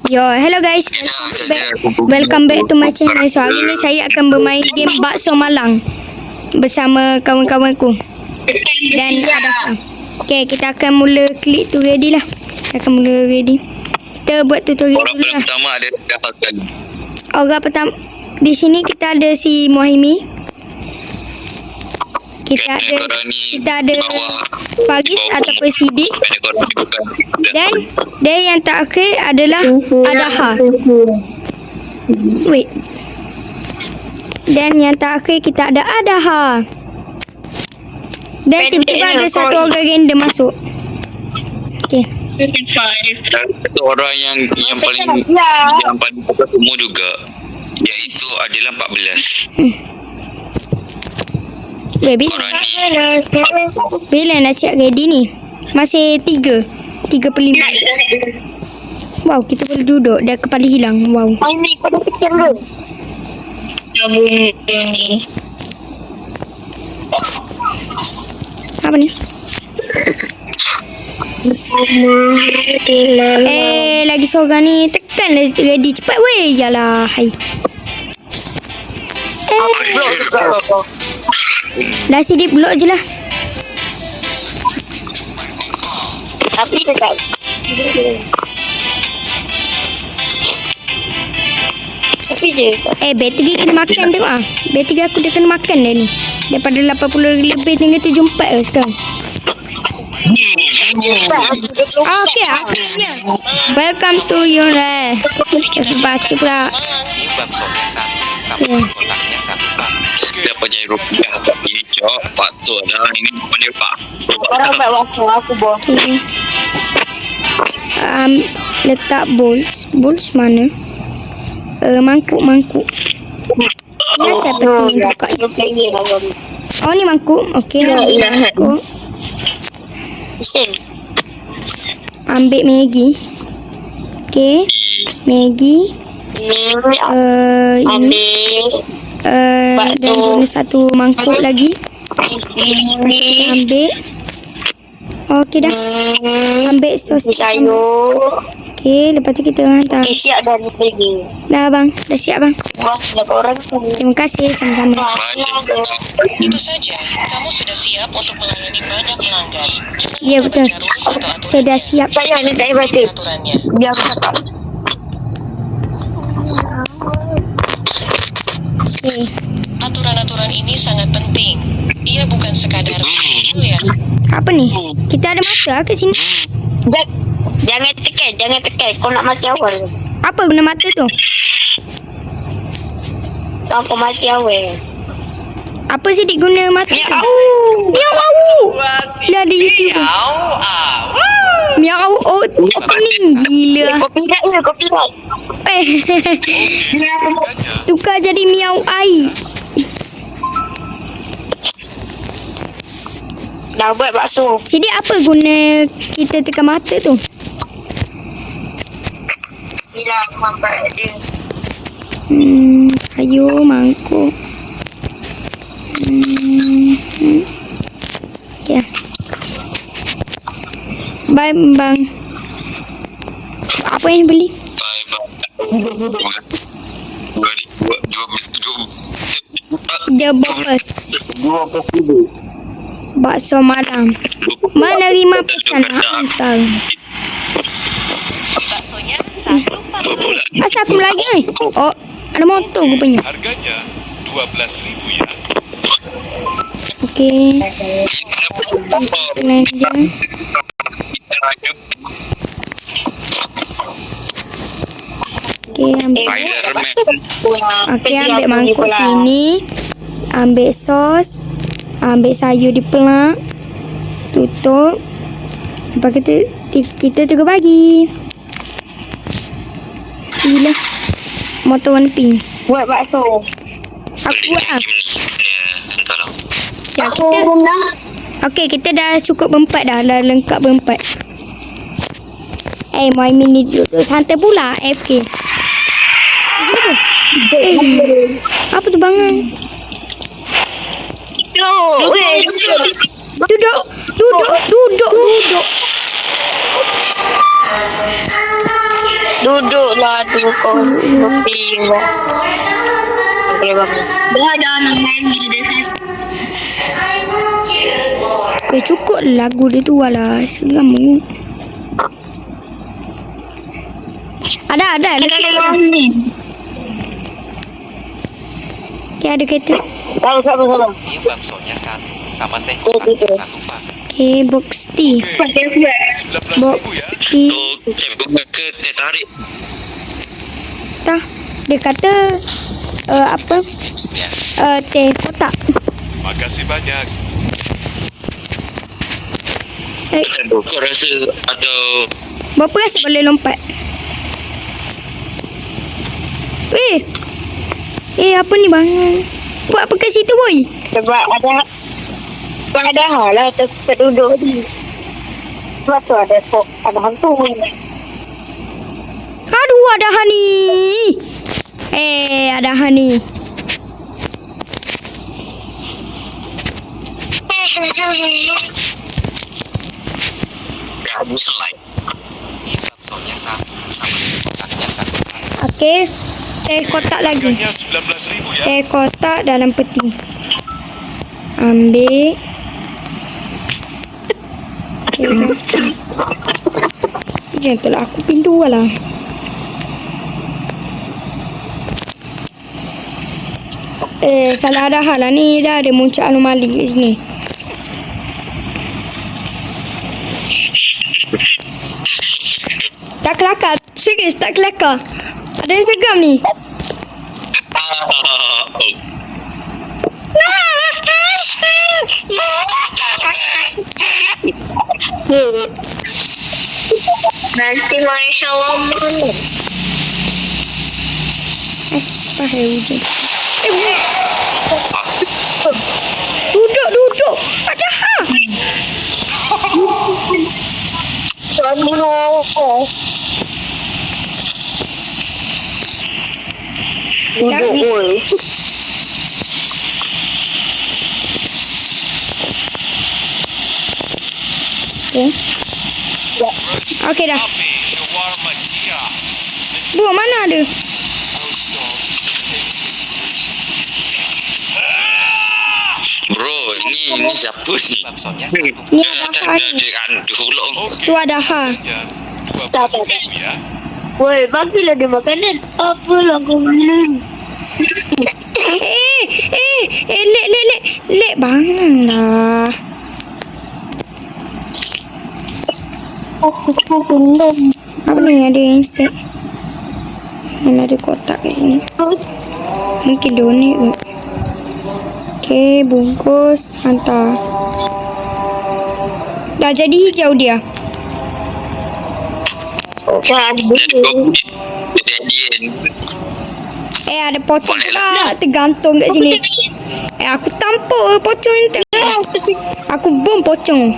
Yo, hello guys. Welcome back to my channel. So hari ni saya akan bermain game Bakso Malang bersama kawan-kawanku. Dan ada. Okay, kita akan mula klik tu ready lah. Kita akan mula ready. Kita buat tutorial orang dulu lah. pertama ada dapatkan. Orang pertama di sini kita ada si Mohimi. Kita ada Fagis ataupun Sidik. Dan yang terakhir adalah Adaha. Wait. Dan yang terakhir kita ada Adaha. Dan tiba-tiba ada satu orang random masuk. Okay. Satu orang yang paling umur juga, iaitu adalah 14. Bila nak siap ready ni? Masih 3 per 5. Wow, kita boleh duduk. Dah kepala hilang. Wow. Ini kau dah fikir dulu. Apa ni? Lagi seorang ni. Tekan lah ready. Cepat weh. Yalah. Hai. Dah Sidik blok je lah. Tapi dekat. Tapi je. Bateri kena makan tengok ah. Bateri aku dah kena makan dah ni. Daripada 80 lebih tinggal 74 lah sekarang. Okay, akhirnya. Welcome to your baca pula. Okay. Dia punya rupiah ini cok, patut dah ini dia pak. Orang buat waktu aku bos. Okay. Letak bowls mana? Mangkuk. Ya, saya penting buka. Oh, ni mangkuk. Okay, mangkuk. Ambil Maggi. Okay. Maggi. Ini. Dan guna satu mangkuk lagi. Ambil. Okey dah. Ambil sos sayur. Okey, lepas tu kita hantar. Siap dah ni lagi. Dah bang, dah siap bang. Wah, dah orang tu. Terima kasih sama-sama. Itu saja, kamu sudah siap untuk melayani banyak pelanggan. Ya betul. Saya dah siap. Tak payah ni tak payah baca. Aturannya. Biar aku cakap. Okey. Aturan-aturan ini sangat penting. Ia bukan sekadar ya. Apa ni? Kita ada mata ke sini? Jangan tekan. Kau nak mati awal. Apa guna mata tu? Kau mati awal. Apa sih diguna mata tu? Miau au. Dah ada YouTube tu. Miau au. Oh, opening gila. Copyright. Tukar jadi miau ai. Dah buat bakso. Sidik apa guna kita tekan mata tu? Bila aku mampat dia. Sayur, mangkuk. Okay. Bye bang. Apa yang beli? Jebopers. Bakso Malang. Menerima pesanan hantar. Baksonya 1 Asal aku Melayu ni? Oh, ada motor rupanya. Harganya 12.000 ya. Okey. Lain je. Okey, ambil mangkuk sini. Ambil sos. Ambil sayur di pelak. Tutup. Lepas kita tunggu bagi. Gila. Motor warna pink. Buat bakso. Aku buat lah. Aku nak. Okey, kita dah cukup berempat dah. Dah lengkap berempat. Mohaimin ni duduk santai pula. FK. Apa tu bangang? Duduk. Duduklah tu kau. Kopi. Okey, bagus. Dah nak main gila dah. Cukup lagu dia tu lah. Seram mu. Ada. Okay, ada kereta. Sabar. Ini baksonya satu, sama teh kokaknya satu pak. Okay, box tea. 19.000 Box ya. tea. Tu teh bunga ke teh tarik? Tah. Dia kata apa? Tipsnya. Teh kotak. Makasih banyak. Kau rasa atau Berapa rasa boleh lompat? Apa ni bang? Buat apa kat situ boy? Sebab ada hal lah terduduk ni. Sebab tu ada hantu ni. Aduh, ada Hani. Ada Hani. kamu selai? Ini baksonya satu, sama teh kokaknya satu pak. Okey. Teh kotak lagi. Harganya 19.000 ya. Teh kotak dalam peti. Ambil. Okay, dah. Jangan tolak aku pintu lah. Salah ada hal lah ni. Dah ada muncul anomali kat sini. Tak kelakar. Serius tak kelakar. Ada Instagram ni. Nanti Masya Allah. Astaga, hujan. Duduk. Padahal. Duduk boy. Okay. Okey dah. Api shawarma Kia. Buah mana ada? Bro, ini siapa ni? Baksonya satu. Ni ada ha ni. Dia anduh pula. Tu ada ha. Harganya 12.000 ya. Boy, bagilah dia makanan. Apalah kau bilang. Lek bangang lah. Aku belum. Apa ni ada insek? Mana ada kotak kat sini? Mungkin donate kot. Okay, bungkus, hantar. Dah jadi hijau dia. Jadi Jadi alien. Ada pocong pula tergantung kat sini. Aku tampuk pocong ni. Aku bom pocong.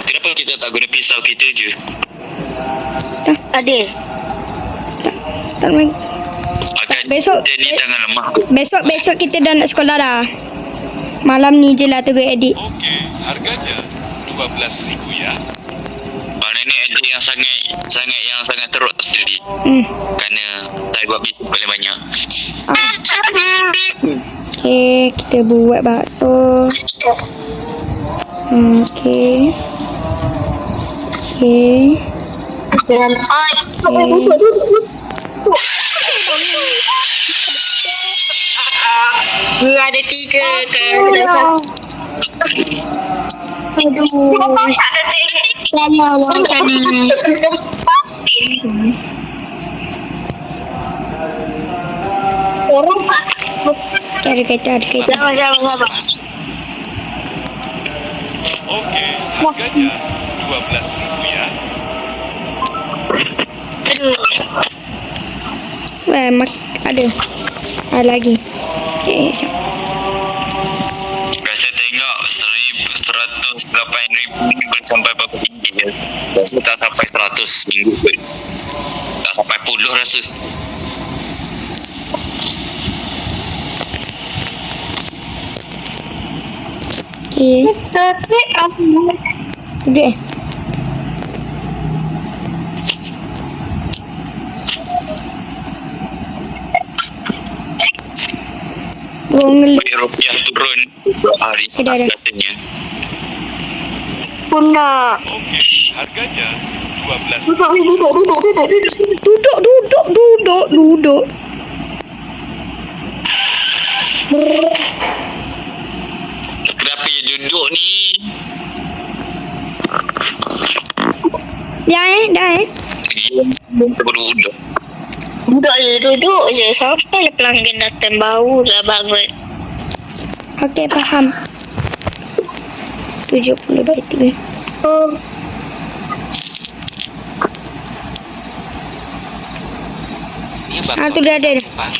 Kenapa kita tak guna pisau kita je? ada. Tak main. Akan Besok- kita ni tangan lemah. Besok kita dah nak sekolah dah. Malam ni je lah terus edit. Okey, harganya 12.000 ya. Mana ni edit yang sangat teruk sekali. Kerana saya buat video paling banyak. Okay, kita buat bakso. Okay. Jangan ada 3 kan. Sama makan. Ada kereta. Sama. Okey, harganya 12.000 ya. Ada lagi. Okay, siap. Biasa tengok 108,000 ni boleh sampai berapa tinggi je. Biasa tak sampai 100 minggu pun. Tak sampai 10 rasa. Okay. Duduk Gongel. Rupiah turun 2 hari Dah. katanya. Bunda. Okey, harganya 12. Duduk. Kenapa dia duduk ni? Dah. Kita berduduk. Duduk je. Sampai pelanggan datang bau dah bangun. Okey, faham. 70 BT. Ini Ah, tu dah ada. satu, Pak.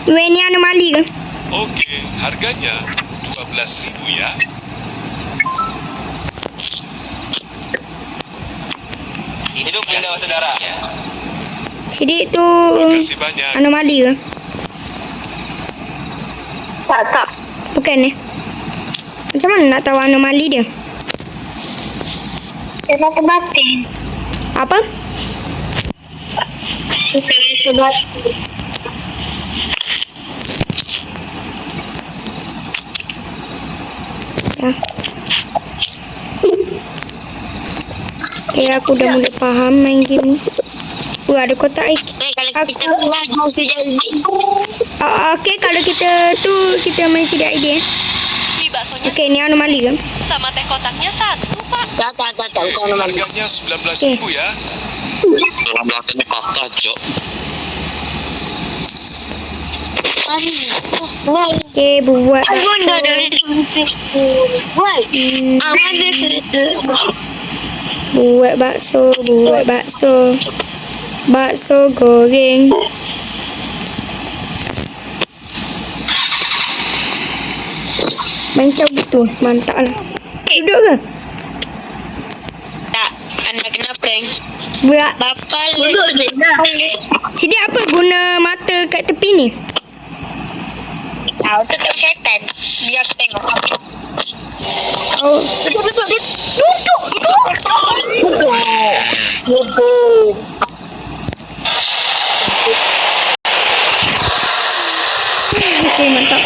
Dua ni anomali ke? Okey, harganya 12.000 ya. Hidup indah saudara. Sidik tu Terima kasih banyak. anomali ke? Tak. Bukan Macam mana nak tahu anomali dia? Dia mati. Apa? Dia mati. Okay, aku dah mula faham main game ni. Ada kotak air. Kalau kita pulang house dia jadi. Okay, kalau kita main sidik air dia. Beli baksonya Okay, ni anomali ke? sama teh kotaknya 1, Pak. Tak. Bukan nama. Harganya 19.000 ya. Dalam belakangnya patah, Cok. Okay, buat Bunda bakso. dah. Buat bakso. Bakso goreng. Macam betul. Mantap lah. Duduk ke? Tak. Anda kena prank. Berat. Bapal. Duduk je dah. Sidik apa guna mata kat tepi ni? Tahu tetap syaitan. Biar aku tengok. Oh. Duduk. Okay, mantap.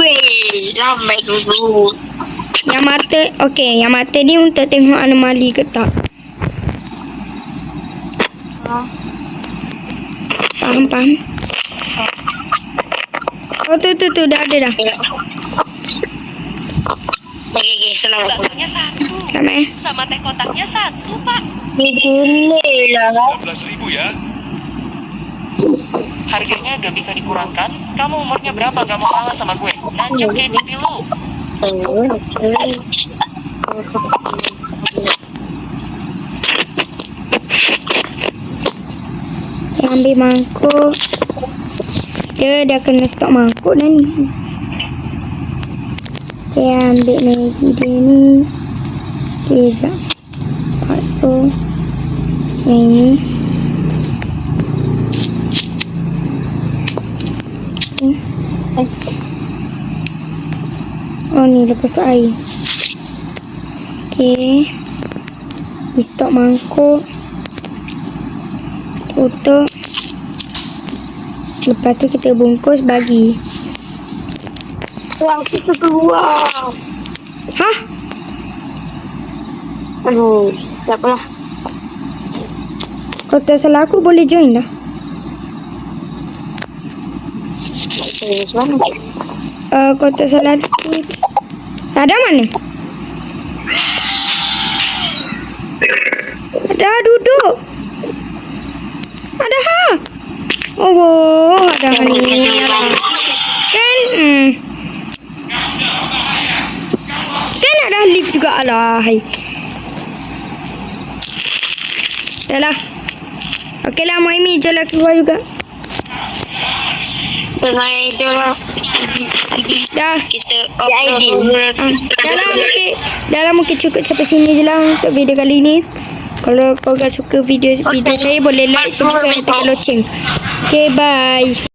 Weh, ramai dulu. Yang mata ni untuk tengok anomali ke tak. Faham. Oh, tu, dah ada dah. Okey, selamat. Baksonya 1. Selamat Sama teh kotaknya 1, Pak. Ni delay lah. 19.000 ya. Harganya gak bisa dikurangkan. Kamu umurnya berapa gak mau kalah sama gue? Lanjut kayak di lu. Dia ambil mangkuk. Dia dah kena stok mangkuk dah ni. Okay, ambil Maggi dia ni. Okay, sekejap. Bakso. Yang ini. Okay. Oh, ni lepas tu air. Okay. Di stok mangkuk. Tutup. Lepas tu kita bungkus bagi. Wah, kita keluar. Hah? Aduh, tak apalah. Kalau tak salah aku boleh join lah. Kalau tak salah aku... Ada mana? Ada duduk. Ada ha. Oh, ada ni. Kan? Kan ada lift juga lah. Dah lah. Okey lah, Moimi je lah keluar juga. Dengan itu lah. Dah. Kita upload. Dah lah mungkin cukup sampai sini je lah untuk video kali ni. Kalau kau suka video saya boleh like, subscribe, tekan loceng. Okay, bye.